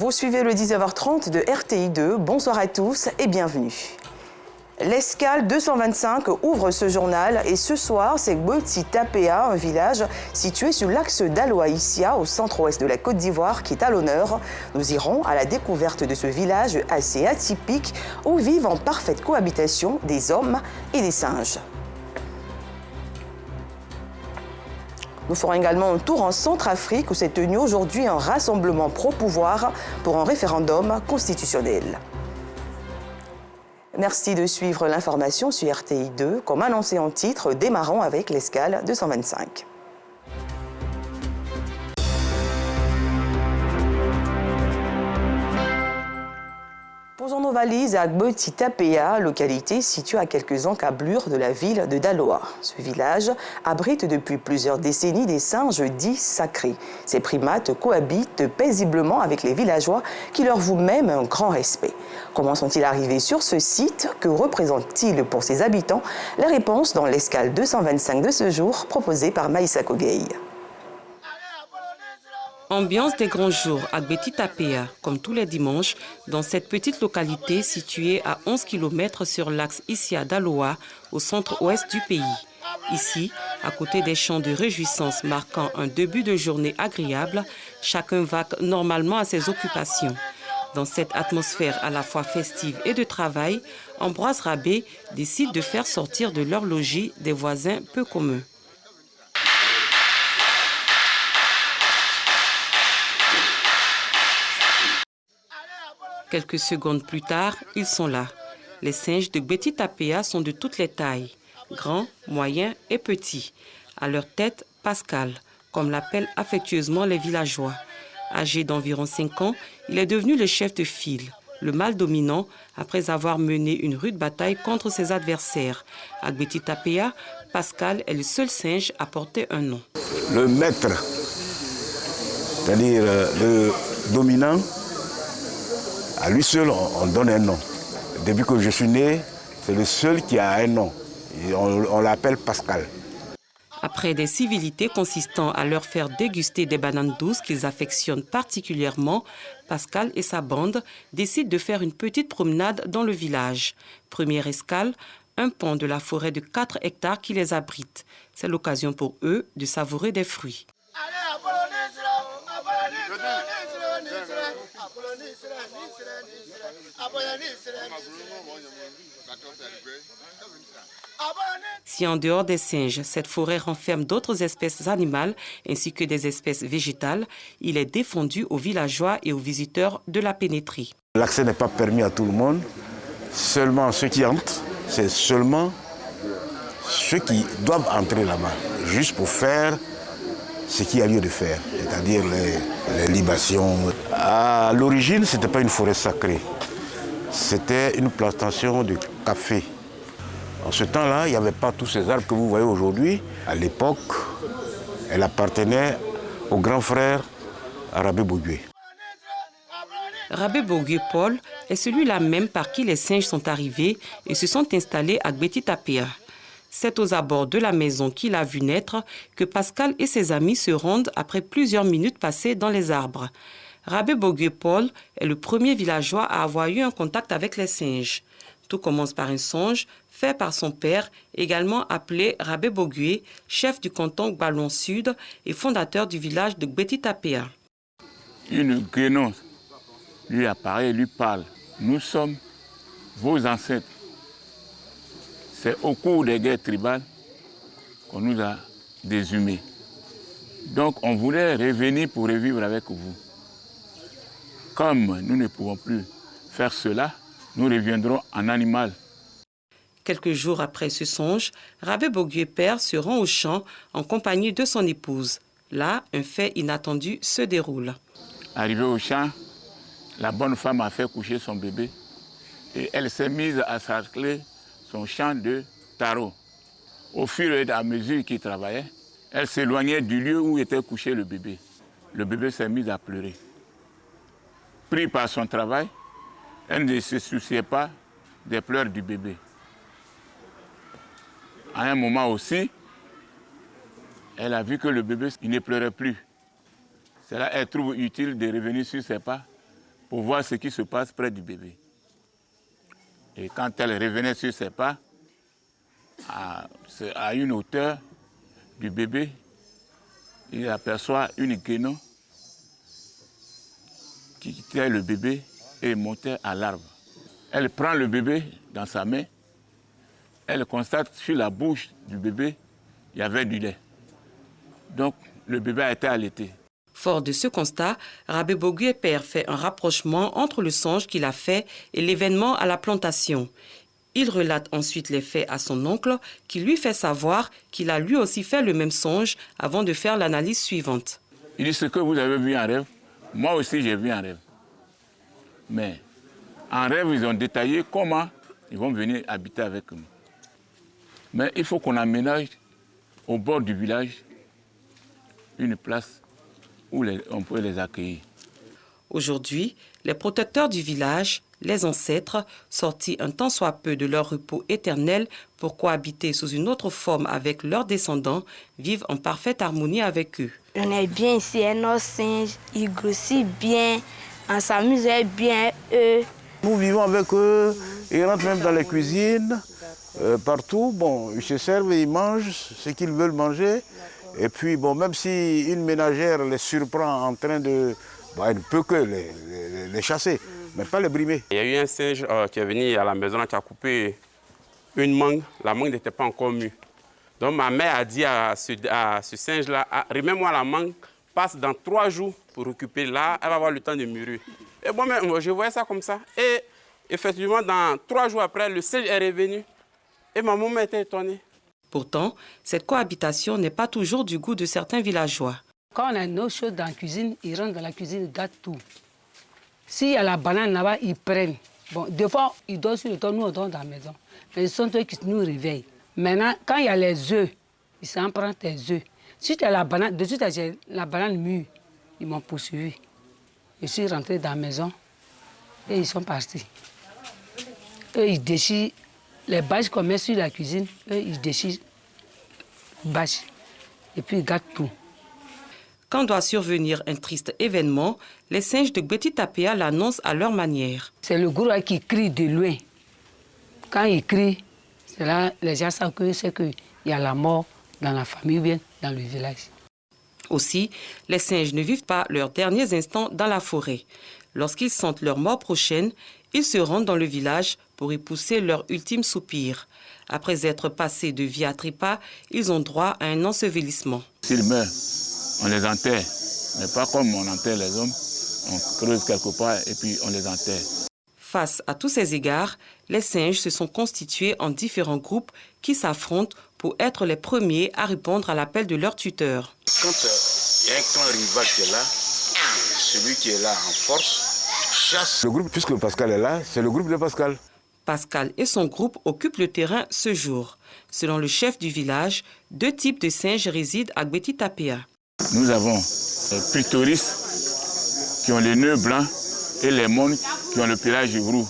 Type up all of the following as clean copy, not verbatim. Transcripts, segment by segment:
Vous suivez le 19h30 de RTI2. Bonsoir à tous et bienvenue. L'Escale 225 ouvre ce journal et ce soir, c'est Gboti Tapea, un village situé sur l'axe d'Aloa-Issia au centre-ouest de la Côte d'Ivoire qui est à l'honneur. Nous irons à la découverte de ce village assez atypique où vivent en parfaite cohabitation des hommes et des singes. Nous ferons également un tour en Centrafrique où s'est tenu aujourd'hui un rassemblement pro-pouvoir pour un référendum constitutionnel. Merci de suivre l'information sur RTI2. Comme annoncé en titre, démarrons avec l'Escale 225. Posons nos valises à Gboti Tapea, localité située à quelques encablures de la ville de Daloa. Ce village abrite depuis plusieurs décennies des singes dits sacrés. Ces primates cohabitent paisiblement avec les villageois qui leur vouent même un grand respect. Comment sont-ils arrivés sur ce site? Que représentent-ils pour ses habitants? La réponse dans l'Escale 225 de ce jour, proposée par Maïssa Kogei. Ambiance des grands jours à Gboti Tapea, comme tous les dimanches, dans cette petite localité située à 11 km sur l'axe Issia-Daloa, au centre-ouest du pays. Ici, à côté des chants de réjouissance marquant un début de journée agréable, chacun vaque normalement à ses occupations. Dans cette atmosphère à la fois festive et de travail, Ambroise Rabé décide de faire sortir de leur logis des voisins peu communs. Quelques secondes plus tard, ils sont là. Les singes de Gboti Tapea sont de toutes les tailles, grands, moyens et petits. À leur tête, Pascal, comme l'appellent affectueusement les villageois. Âgé d'environ 5 ans, il est devenu le chef de file, le mâle dominant, après avoir mené une rude bataille contre ses adversaires. À Gboti Tapea, Pascal est le seul singe à porter un nom. Le maître, c'est-à-dire le dominant, à lui seul, on donne un nom. Depuis que je suis né, c'est le seul qui a un nom. Et on l'appelle Pascal. Après des civilités consistant à leur faire déguster des bananes douces qu'ils affectionnent particulièrement, Pascal et sa bande décident de faire une petite promenade dans le village. Première escale, un pan de la forêt de 4 hectares qui les abrite. C'est l'occasion pour eux de savourer des fruits. Si en dehors des singes, cette forêt renferme d'autres espèces animales ainsi que des espèces végétales, il est défendu aux villageois et aux visiteurs de la pénétrer. L'accès n'est pas permis à tout le monde, seulement ceux qui entrent, c'est seulement ceux qui doivent entrer là-bas, juste pour faire ce qu'il y a lieu de faire, c'est-à-dire les libations. À l'origine, ce n'était pas une forêt sacrée, c'était une plantation de café. En ce temps-là, il n'y avait pas tous ces arbres que vous voyez aujourd'hui. À l'époque, elle appartenait au grand frère Rabé Bogué. Rabé Bogué Paul est celui-là même par qui les singes sont arrivés et se sont installés à Gboti Tapea. C'est aux abords de la maison qu'il a vu naître que Pascal et ses amis se rendent après plusieurs minutes passées dans les arbres. Rabé Bogué Paul est le premier villageois à avoir eu un contact avec les singes. Tout commence par un songe fait par son père, également appelé Rabé Bogué, chef du canton Gbalon Sud et fondateur du village de Gboti Tapea. Une guénon lui apparaît et lui parle. Nous sommes vos ancêtres. C'est au cours des guerres tribales qu'on nous a déshumés. Donc on voulait revenir pour revivre avec vous. Comme nous ne pouvons plus faire cela, nous reviendrons en animal. Quelques jours après ce songe, Rabé Bogué père se rend au champ en compagnie de son épouse. Là, un fait inattendu se déroule. Arrivé au champ, la bonne femme a fait coucher son bébé et elle s'est mise à sarcler son champ de taro. Au fur et à mesure qu'il travaillait, elle s'éloignait du lieu où était couché le bébé. Le bébé s'est mis à pleurer. Pris par son travail, elle ne se souciait pas des pleurs du bébé. À un moment aussi, elle a vu que le bébé il ne pleurait plus. C'est là qu'elle trouve utile de revenir sur ses pas pour voir ce qui se passe près du bébé. Et quand elle revenait sur ses pas, à une hauteur du bébé, il aperçoit une guénon qui quittait le bébé et montait à l'arbre. Elle prend le bébé dans sa main, elle constate sur la bouche du bébé, il y avait du lait. Donc le bébé a été allaité. Fort de ce constat, Rabé Bogué père fait un rapprochement entre le songe qu'il a fait et l'événement à la plantation. Il relate ensuite les faits à son oncle, qui lui fait savoir qu'il a lui aussi fait le même songe avant de faire l'analyse suivante. Il dit ce que vous avez vu en rêve, moi aussi j'ai vu en rêve. Mais en rêve, ils ont détaillé comment ils vont venir habiter avec nous. Mais il faut qu'on aménage au bord du village une place où on peut les accueillir. Aujourd'hui, les protecteurs du village, les ancêtres, sortis un tant soit peu de leur repos éternel pour cohabiter sous une autre forme avec leurs descendants, vivent en parfaite harmonie avec eux. On est bien ici, nos singes, ils grossissent bien, on s'amuse bien, eux. Nous vivons avec eux, ils rentrent même dans les cuisines, partout. Bon, ils se servent et ils mangent ce qu'ils veulent manger. Et puis, bon, même si une ménagère les surprend en train de... Bon, elle ne peut que les chasser, mais pas les brimer. Il y a eu un singe qui est venu à la maison, qui a coupé une mangue. La mangue n'était pas encore mûre. Donc ma mère a dit à ce singe-là, remets-moi la mangue, passe dans 3 jours pour récupérer là, elle va avoir le temps de mûrir. Et moi, je voyais ça comme ça. Et effectivement, dans 3 jours après, le singe est revenu. Et ma maman était étonnée. Pourtant, cette cohabitation n'est pas toujours du goût de certains villageois. Quand on a nos choses dans la cuisine, ils rentrent dans la cuisine, ils gâtent tout. S'il y a la banane là-bas, ils prennent. Bon, des fois, ils dorment sur le toit, nous on dort dans la maison. Mais ce sont eux qui nous réveillent. Maintenant, quand il y a les œufs, ils s'en prennent tes œufs. Si tu as la banane, de suite, j'ai la banane mûre, ils m'ont poursuivi. Je suis rentré dans la maison et ils sont partis. Eux, ils déchirent les bâches qu'on met sur la cuisine, eux, ils déchirent les bâches et puis ils gâtent tout. Quand doit survenir un triste événement, les singes de Gbeti Tapéa l'annoncent à leur manière. C'est le gourou qui crie de loin. Quand il crie, c'est là les gens savent que c'est qu'il y a la mort dans la famille ou bien dans le village. Aussi, les singes ne vivent pas leurs derniers instants dans la forêt. Lorsqu'ils sentent leur mort prochaine, ils se rendent dans le village pour y pousser leur ultime soupir. Après être passés de vie à trépas, ils ont droit à un ensevelissement. S'ils meurent, on les enterre, mais pas comme on enterre les hommes. On creuse quelque part et puis on les enterre. Face à tous ces égards, les singes se sont constitués en différents groupes qui s'affrontent pour être les premiers à répondre à l'appel de leur tuteur. Quand il y a un clan rival qui est là, celui qui est là en force chasse. Le groupe, puisque Pascal est là, c'est le groupe de Pascal. Pascal et son groupe occupent le terrain ce jour. Selon le chef du village, 2 types de singes résident à Gbeti Tapéa. Nous avons les Pritoris qui ont les nœuds blancs et les mônes qui ont le pelage roux.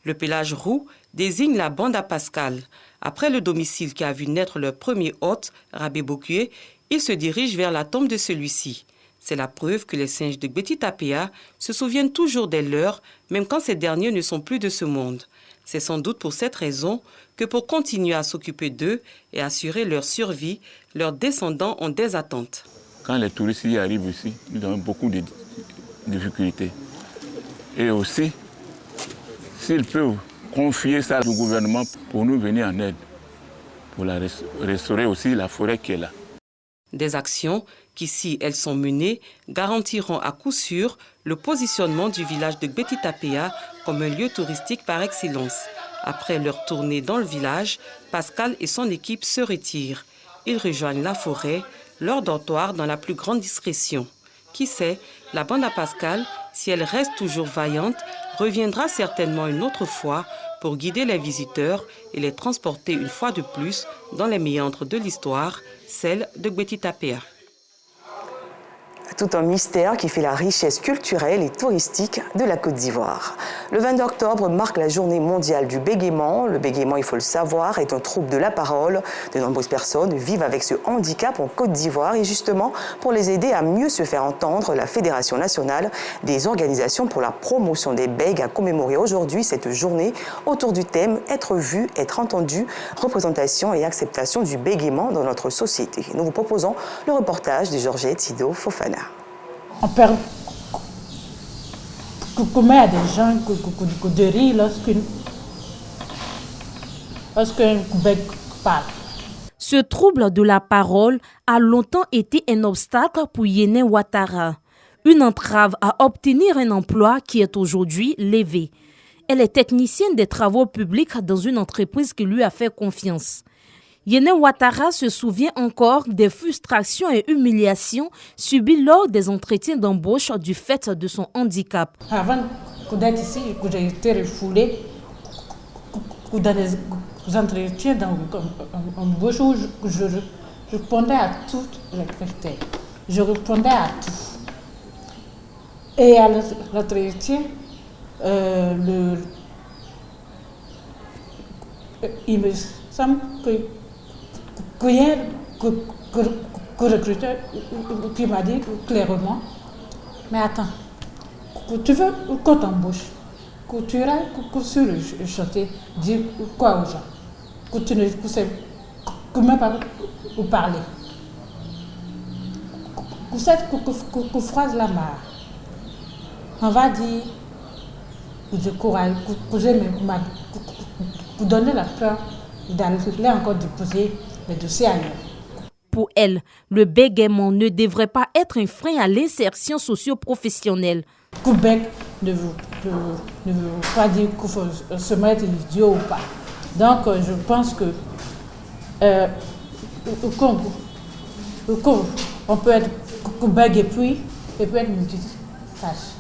Le pelage roux désigne la bande à Pascal. Après le domicile qui a vu naître leur premier hôte, Rabé Bogué, ils se dirigent vers la tombe de celui-ci. C'est la preuve que les singes de Gbeti Tapéa se souviennent toujours des leurs, même quand ces derniers ne sont plus de ce monde. C'est sans doute pour cette raison que pour continuer à s'occuper d'eux et assurer leur survie, leurs descendants ont des attentes. Quand les touristes y arrivent ici, nous avons beaucoup de difficultés. Et aussi, s'ils peuvent confier ça au gouvernement pour nous venir en aide, pour restaurer aussi la forêt qui est là. Des actions qui, si elles sont menées, garantiront à coup sûr le positionnement du village de Gbeti Tapéa comme un lieu touristique par excellence. Après leur tournée dans le village, Pascal et son équipe se retirent. Ils rejoignent la forêt, leur dortoir dans la plus grande discrétion. Qui sait, la bande à Pascal, si elle reste toujours vaillante, reviendra certainement une autre fois pour guider les visiteurs et les transporter une fois de plus dans les méandres de l'histoire, celle de Gbeti Tapéa. Tout un mystère qui fait la richesse culturelle et touristique de la Côte d'Ivoire. Le 22 octobre marque la journée mondiale du bégaiement. Le bégaiement, il faut le savoir, est un trouble de la parole. De nombreuses personnes vivent avec ce handicap en Côte d'Ivoire et justement, pour les aider à mieux se faire entendre, la Fédération nationale des organisations pour la promotion des bègues a commémoré aujourd'hui cette journée autour du thème « Être vu, être entendu, représentation et acceptation du bégaiement dans notre société ». Nous vous proposons le reportage de Georgette Sido Fofana. On perd comment à des gens de rire lorsqu'un bègue parle. Ce trouble de la parole a longtemps été un obstacle pour Yéné Ouattara, une entrave à obtenir un emploi qui est aujourd'hui levé. Elle est technicienne des travaux publics dans une entreprise qui lui a fait confiance. Yéné Ouattara se souvient encore des frustrations et humiliations subies lors des entretiens d'embauche du fait de son handicap. Avant d'être ici, j'ai été refoulée dans les entretiens d'embauche où je répondais à toutes les critères. Je répondais à tout. Et à l'entretien, il me semble qu'il y a un recruteur qui m'a dit clairement, mais attends, tu veux qu'on t'embauche, que tu iras sur le chantier, dire quoi aux gens, que tu ne sais même pas où parler, que cette phrase la marre. On va dire que j'ai courage, que j'ai pour donner la peur d'aller encore déposer les dossiers ailleurs. Pour elle, le bégaiement ne devrait pas être un frein à l'insertion socio-professionnelle. Québec ne veut pas dire qu'il faut se mettre idiot ou pas. Donc je pense que on peut être Québec et puis être multitâche.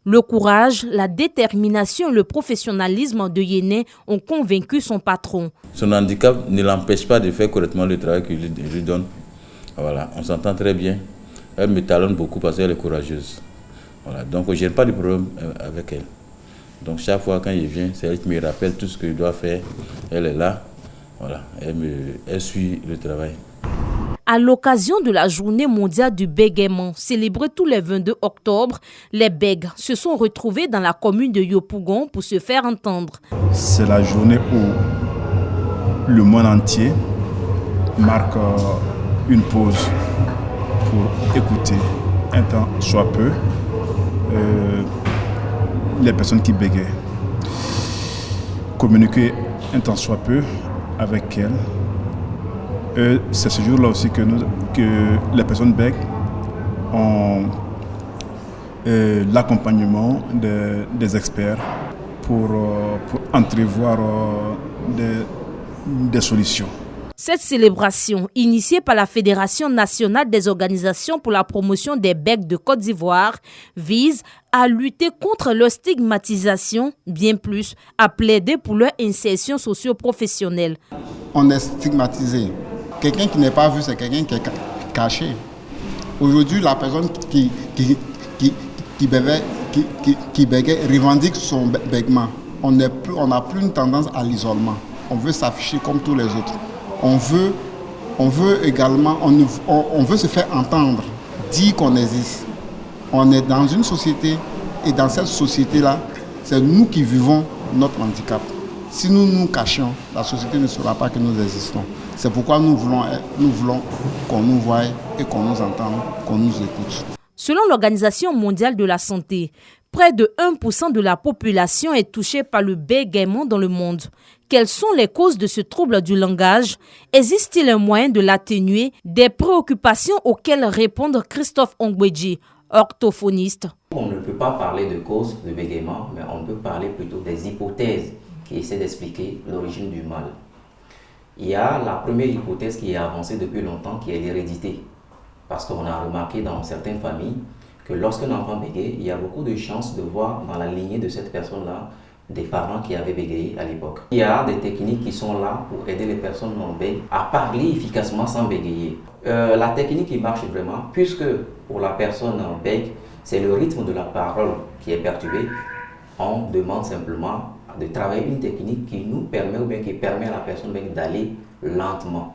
Le courage, la détermination et le professionnalisme de Yéné ont convaincu son patron. Son handicap ne l'empêche pas de faire correctement le travail qu'il lui donne. Voilà, on s'entend très bien. Elle me talonne beaucoup parce qu'elle est courageuse. Voilà, donc je n'ai pas de problème avec elle. Donc chaque fois quand il vient, c'est elle qui me rappelle tout ce qu'il doit faire. Elle est là, voilà, elle suit le travail. À l'occasion de la journée mondiale du bégaiement, célébrée tous les 22 octobre, les bègues se sont retrouvés dans la commune de Yopougon pour se faire entendre. C'est la journée où le monde entier marque une pause pour écouter un temps soit peu les personnes qui bégayent. Communiquer un temps soit peu avec elles. C'est ce jour-là aussi que les personnes bègues ont l'accompagnement des experts pour entrevoir des solutions. Cette célébration, initiée par la Fédération nationale des organisations pour la promotion des bègues de Côte d'Ivoire, vise à lutter contre leur stigmatisation, bien plus à plaider pour leur insertion socio-professionnelle. On est stigmatisé. Quelqu'un qui n'est pas vu, c'est quelqu'un qui est caché. Aujourd'hui, la personne qui bégait revendique son bégaiement. On n'a plus une tendance à l'isolement. On veut s'afficher comme tous les autres. On veut également, on veut se faire entendre, dire qu'on existe. On est dans une société et dans cette société-là, c'est nous qui vivons notre handicap. Si nous nous cachons, la société ne saura pas que nous existons. C'est pourquoi nous voulons qu'on nous voie et qu'on nous entende, qu'on nous écoute. Selon l'Organisation mondiale de la santé, près de 1% de la population est touchée par le bégaiement dans le monde. Quelles sont les causes de ce trouble du langage? Existe-t-il un moyen de l'atténuer? Des préoccupations auxquelles répondent Christophe Ongwedji, orthophoniste. On ne peut pas parler de causes de bégaiement, mais on peut parler plutôt des hypothèses qui essaient d'expliquer l'origine du mal. Il y a la première hypothèse qui est avancée depuis longtemps, qui est l'hérédité. Parce qu'on a remarqué dans certaines familles que lorsqu'un enfant bégaye, il y a beaucoup de chances de voir dans la lignée de cette personne-là des parents qui avaient bégayé à l'époque. Il y a des techniques qui sont là pour aider les personnes non-bègues à parler efficacement sans bégayer. La technique qui marche vraiment, puisque pour la personne bègue, c'est le rythme de la parole qui est perturbé, on demande simplement de travailler une technique qui nous permet ou bien qui permet à la personne bègue d'aller lentement.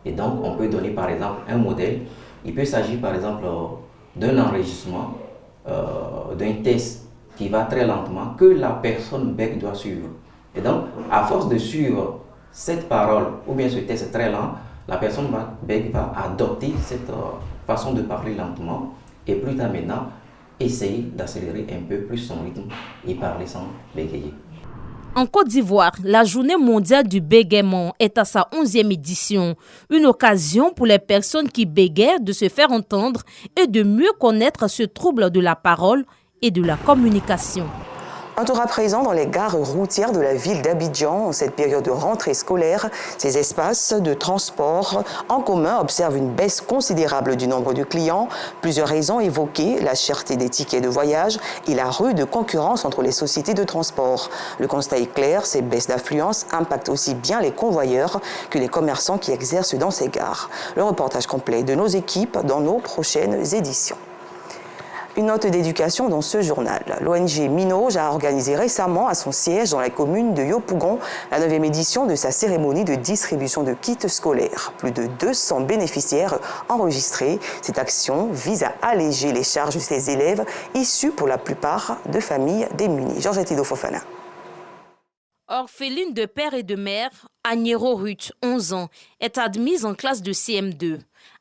Et donc, on peut donner par exemple un modèle. Il peut s'agir par exemple d'un enregistrement, d'un test qui va très lentement, que la personne bègue doit suivre. Et donc, à force de suivre cette parole ou bien ce test très lent, la personne bègue va adopter cette façon de parler lentement et plus tard maintenant, essayer d'accélérer un peu plus son rythme et parler sans bégayer. En Côte d'Ivoire, la Journée mondiale du bégaiement est à sa 11e édition. Une occasion pour les personnes qui bégayent de se faire entendre et de mieux connaître ce trouble de la parole et de la communication. Un tour à présent dans les gares routières de la ville d'Abidjan. En cette période de rentrée scolaire, ces espaces de transport en commun observent une baisse considérable du nombre de clients. Plusieurs raisons évoquées, la cherté des tickets de voyage et la rude concurrence entre les sociétés de transport. Le constat est clair, ces baisses d'affluence impactent aussi bien les convoyeurs que les commerçants qui exercent dans ces gares. Le reportage complet de nos équipes dans nos prochaines éditions. Une note d'éducation dans ce journal. L'ONG Minoj a organisé récemment à son siège dans la commune de Yopougon la 9e édition de sa cérémonie de distribution de kits scolaires. Plus de 200 bénéficiaires enregistrés. Cette action vise à alléger les charges de ces élèves issus pour la plupart de familles démunies. Georgette Ido Fofana. Orpheline de père et de mère, Agnero Ruth, 11 ans, est admise en classe de CM2.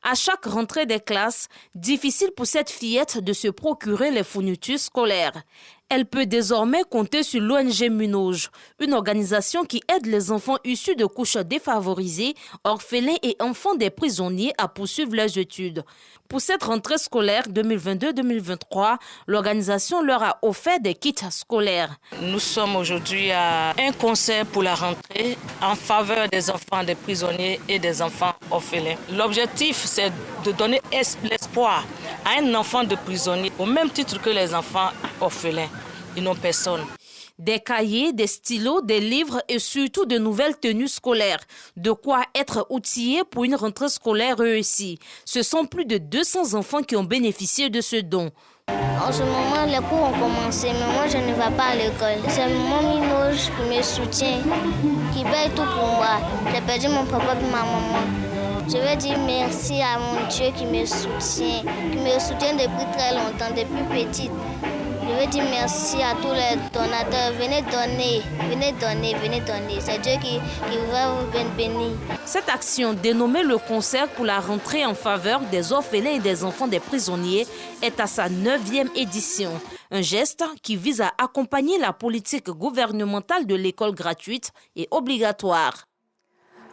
À chaque rentrée des classes, difficile pour cette fillette de se procurer les fournitures scolaires. Elle peut désormais compter sur l'ONG Minoj, une organisation qui aide les enfants issus de couches défavorisées, orphelins et enfants des prisonniers à poursuivre leurs études. Pour cette rentrée scolaire 2022-2023, l'organisation leur a offert des kits scolaires. Nous sommes aujourd'hui à un concert pour la rentrée en faveur des enfants des prisonniers et des enfants orphelins. L'objectif, c'est de donner l'espoir à un enfant de prisonnier au même titre que les enfants orphelins. Ils n'ont personne. Des cahiers, des stylos, des livres et surtout de nouvelles tenues scolaires. De quoi être outillés pour une rentrée scolaire réussie. Ce sont plus de 200 enfants qui ont bénéficié de ce don. En ce moment, les cours ont commencé, mais moi je ne vais pas à l'école. C'est mon Minoj qui me soutient, qui paye tout pour moi. J'ai perdu mon papa et ma maman. Je veux dire merci à mon Dieu qui me soutient depuis très longtemps, depuis petite. Je veux dire merci à tous les donateurs. Venez donner, venez donner, venez donner. C'est Dieu qui va vous bénir. Cette action, dénommée le concert pour la rentrée en faveur des orphelins et des enfants des prisonniers, est à sa 9e édition. Un geste qui vise à accompagner la politique gouvernementale de l'école gratuite et obligatoire.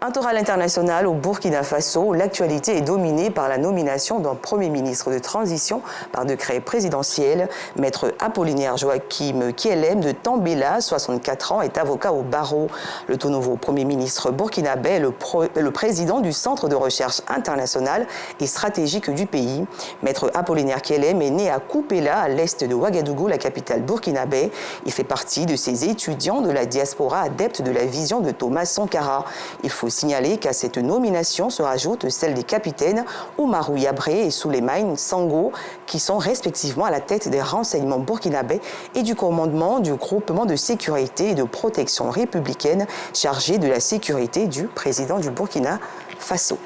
Un tour à l'international au Burkina Faso, l'actualité est dominée par la nomination d'un Premier ministre de transition par décret présidentiel. Maître Apollinaire Joachim Kielem de Tambela, 64 ans, est avocat au barreau. Le tout nouveau Premier ministre burkinabé est le président du Centre de recherche international et stratégique du pays. Maître Apollinaire Kielem est né à Koupela, à l'est de Ouagadougou, la capitale burkinabé. Il fait partie de ces étudiants de la diaspora adeptes de la vision de Thomas Sankara. Il faut signaler qu'à cette nomination se rajoute celle des capitaines Oumarou Yabré et Souleymane Sango, qui sont respectivement à la tête des renseignements burkinabés et du commandement du groupement de sécurité et de protection républicaine chargé de la sécurité du président du Burkina Faso.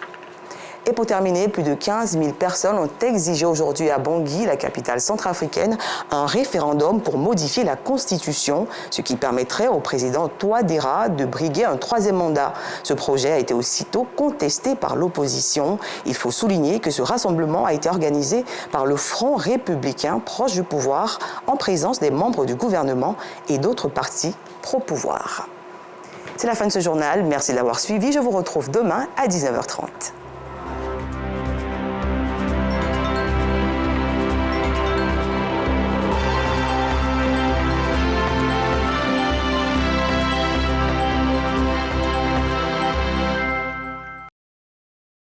Et pour terminer, plus de 15 000 personnes ont exigé aujourd'hui à Bangui, la capitale centrafricaine, un référendum pour modifier la Constitution, ce qui permettrait au président Touadéra de briguer un 3e mandat. Ce projet a été aussitôt contesté par l'opposition. Il faut souligner que ce rassemblement a été organisé par le Front républicain proche du pouvoir, en présence des membres du gouvernement et d'autres partis pro-pouvoir. C'est la fin de ce journal. Merci de l'avoir suivi. Je vous retrouve demain à 19h30.